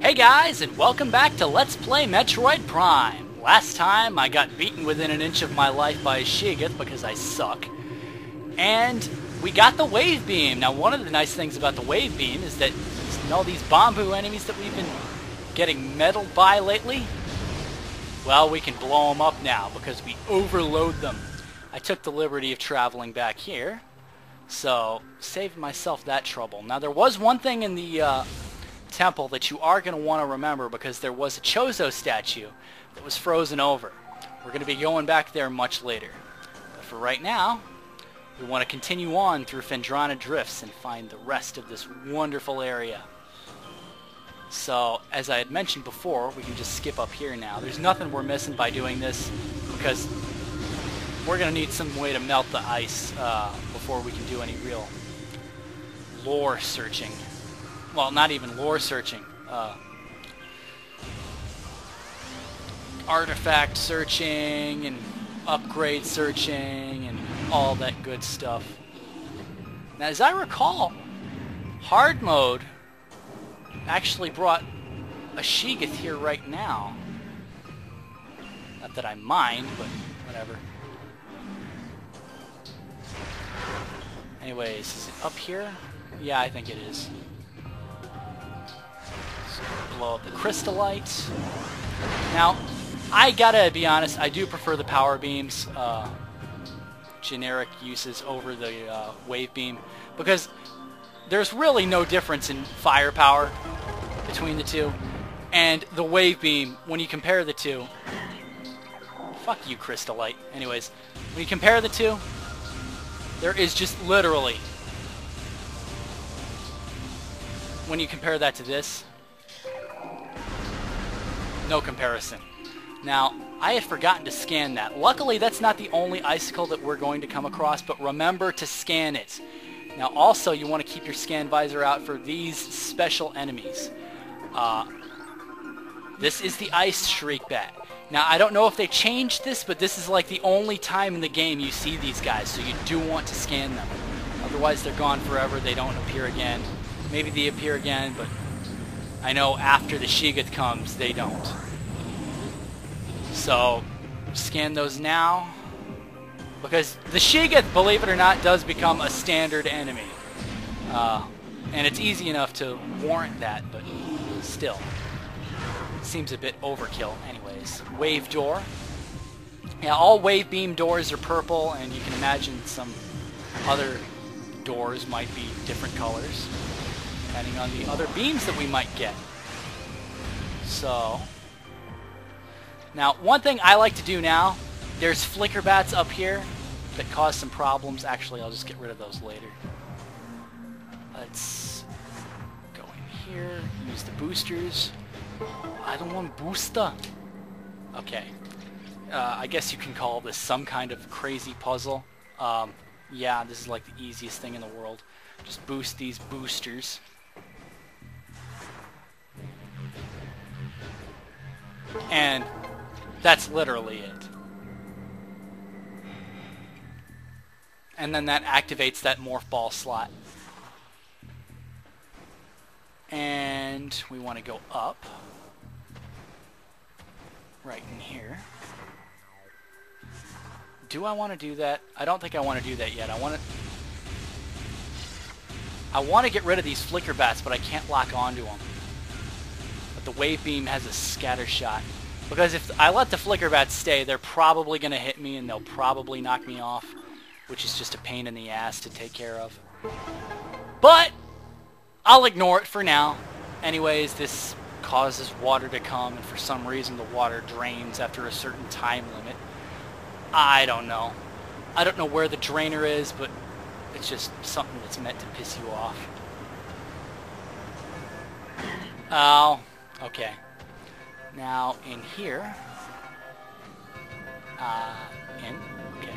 Hey guys, and welcome back to Let's Play Metroid Prime. Last time I got beaten within an inch of my life by a Shigeth because I suck. And we got the wave beam. Now one of the nice things about the wave beam is that all these bamboo enemies that we've been getting meddled by lately, well, we can blow them up now because we overload them. I took the liberty of traveling back here, so saved myself that trouble. Now there was one thing in the temple that you are going to want to remember, because there was a Chozo statue that was frozen over. We're going to be going back there much later. But for right now, we want to continue on through Phendrana Drifts and find the rest of this wonderful area. So, as I had mentioned before, we can just skip up here now. There's nothing we're missing by doing this, because we're going to need some way to melt the ice before we can do any real lore searching. Well, not even lore searching. Artifact searching and upgrade searching and all that good stuff. Now, as I recall, hard mode actually brought a Shigeth here right now. Not that I mind, but whatever. Anyways, is it up here? Yeah, I think it is. Blow up the crystallite. Now, I gotta be honest, I do prefer the power beams, generic uses over the wave beam, because there's really no difference in firepower between the two. And the wave beam, when you compare the two, fuck you, crystallite. Anyways, when you compare the two, there is just literally, when you compare that to this, no comparison. Now, I had forgotten to scan that. Luckily, that's not the only icicle that we're going to come across, but remember to scan it. Now, also, you want to keep your scan visor out for these special enemies. This is the Ice Shriek Bat. Now, I don't know if they changed this, but this is like the only time in the game you see these guys, so you do want to scan them. Otherwise, they're gone forever. They don't appear again. Maybe they appear again, but I know after the Shigeth comes, they don't. So, scan those now. Because the Shigeth, believe it or not, does become a standard enemy. And it's easy enough to warrant that, but still. Seems a bit overkill. Anyways, wave door. Yeah, all wave beam doors are purple, and you can imagine some other doors might be different colors, depending on the other beams that we might get. So, now one thing I like to do now, there's flicker bats up here that cause some problems. Actually, I'll just get rid of those later. Let's go in here, use the boosters. I don't want booster. Okay. I guess you can call this some kind of crazy puzzle. Yeah, this is like the easiest thing in the world. Just boost these boosters. And that's literally it. And then that activates that morph ball slot. And we want to go up. Right in here. Do I want to do that? I don't think I want to do that yet. I want to get rid of these flicker bats, but I can't lock onto them. But the wave beam has a scatter shot. Because if I let the flicker bats stay, they're probably going to hit me and they'll probably knock me off, which is just a pain in the ass to take care of. But I'll ignore it for now. Anyways, this causes water to come, and for some reason the water drains after a certain time limit. I don't know. I don't know where the drainer is, but it's just something that's meant to piss you off. Oh, okay. Now, in here... okay.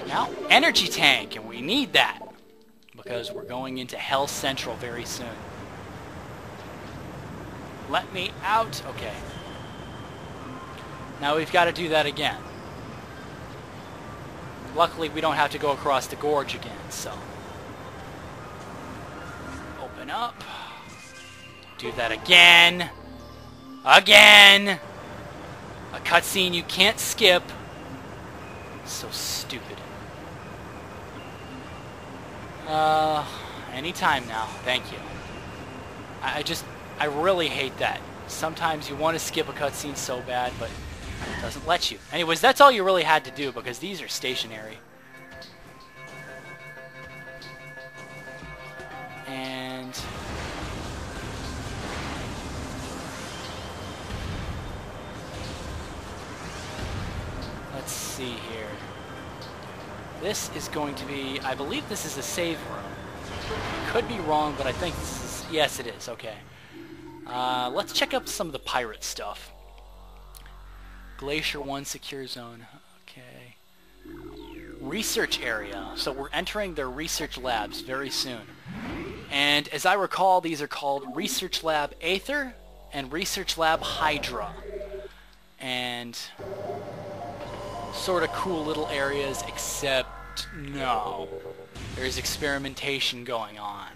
Now, energy tank, and we need that, because we're going into Hell Central very soon. Let me out. Okay. Now we've got to do that again. Luckily, we don't have to go across the gorge again, so... Open up. do that again. Again! A cutscene you can't skip. So stupid. Anytime now. Thank you. I really hate that. Sometimes you want to skip a cutscene so bad, but it doesn't let you. Anyways, that's all you really had to do, because these are stationary. And... let's see here. This is going to be... I believe this is a save room. Could be wrong, but I think this is... yes, it is. Okay. Let's check up some of the pirate stuff. Glacier 1 secure zone. Okay. Research area. So we're entering their research labs very soon. And as I recall, these are called Research Lab Aether and Research Lab Hydra. And sort of cool little areas, except no. There's experimentation going on.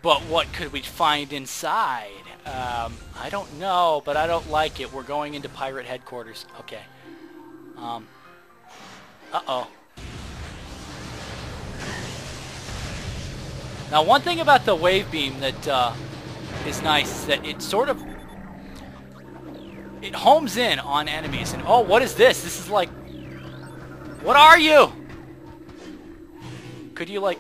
But what could we find inside? I don't know, but I don't like it. We're going into pirate headquarters. Okay. Uh-oh. Now, one thing about the wave beam that is nice is that it sort of... it homes in on enemies. And oh, what is this? This is like... what are you? Could you, like...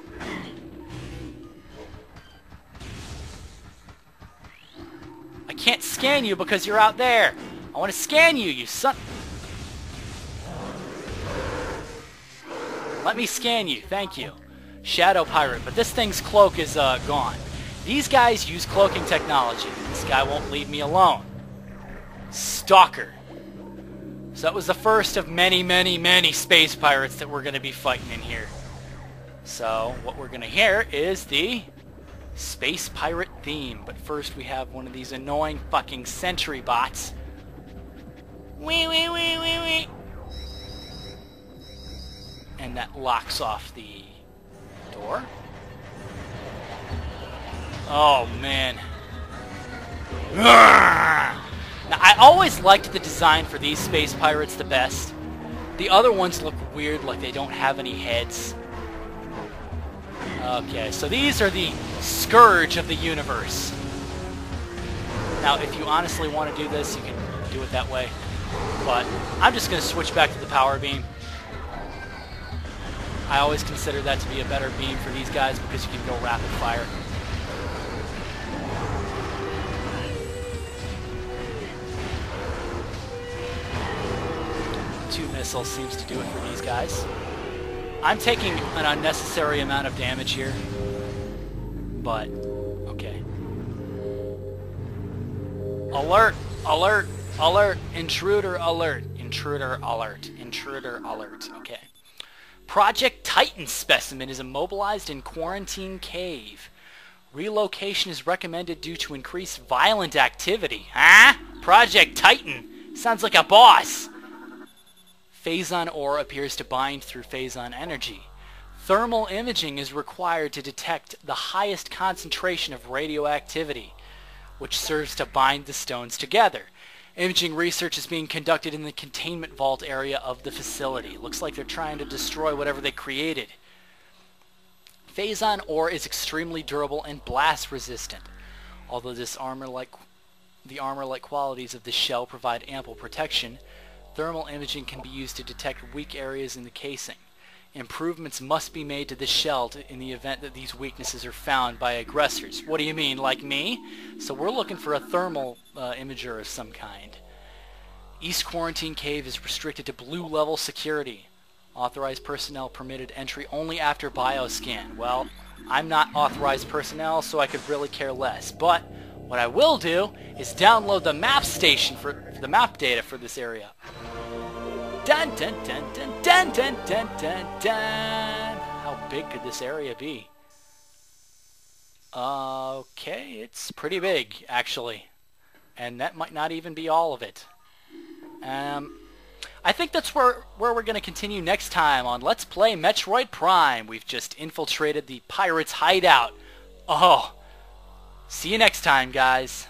I can't scan you because you're out there. I want to scan you, you son... let me scan you. Thank you. Shadow Pirate. But this thing's cloak is gone. These guys use cloaking technology. This guy won't leave me alone. Stalker. So that was the first of many, many, many space pirates that we're going to be fighting in here. So what we're going to hear is the space pirate theme. But first we have one of these annoying fucking sentry bots. Wee wee wee wee wee. And that locks off the door. Oh man. Now I always liked the design for these space pirates the best. The other ones look weird, like they don't have any heads. Okay, so these are the scourge of the universe. Now, if you honestly want to do this, you can do it that way. But I'm just going to switch back to the power beam. I always consider that to be a better beam for these guys because you can go rapid fire. Two missiles seems to do it for these guys. I'm taking an unnecessary amount of damage here, but okay. Alert! Alert! Alert! Intruder alert! Intruder alert! Intruder alert! Okay. Project Titan specimen is immobilized in quarantine cave. Relocation is recommended due to increased violent activity. Huh? Project Titan! Sounds like a boss! Phazon ore appears to bind through Phazon energy. Thermal imaging is required to detect the highest concentration of radioactivity, which serves to bind the stones together. Imaging research is being conducted in the containment vault area of the facility. Looks like they're trying to destroy whatever they created. Phazon ore is extremely durable and blast resistant. Although the armor-like qualities of the shell provide ample protection, thermal imaging can be used to detect weak areas in the casing. Improvements must be made to the shell in the event that these weaknesses are found by aggressors. What do you mean, like me? So we're looking for a thermal imager of some kind. East Quarantine Cave is restricted to blue level security. Authorized personnel permitted entry only after bioscan. Well, I'm not authorized personnel, so I could really care less. But what I will do is download the map station for the map data for this area. Dun dun dun dun dun dun dun dun dun. How big could this area be? Okay, it's pretty big, actually. And that might not even be all of it. I think that's where we're going to continue next time on Let's Play Metroid Prime. We've just infiltrated the pirates' hideout. Oh, See you next time, guys.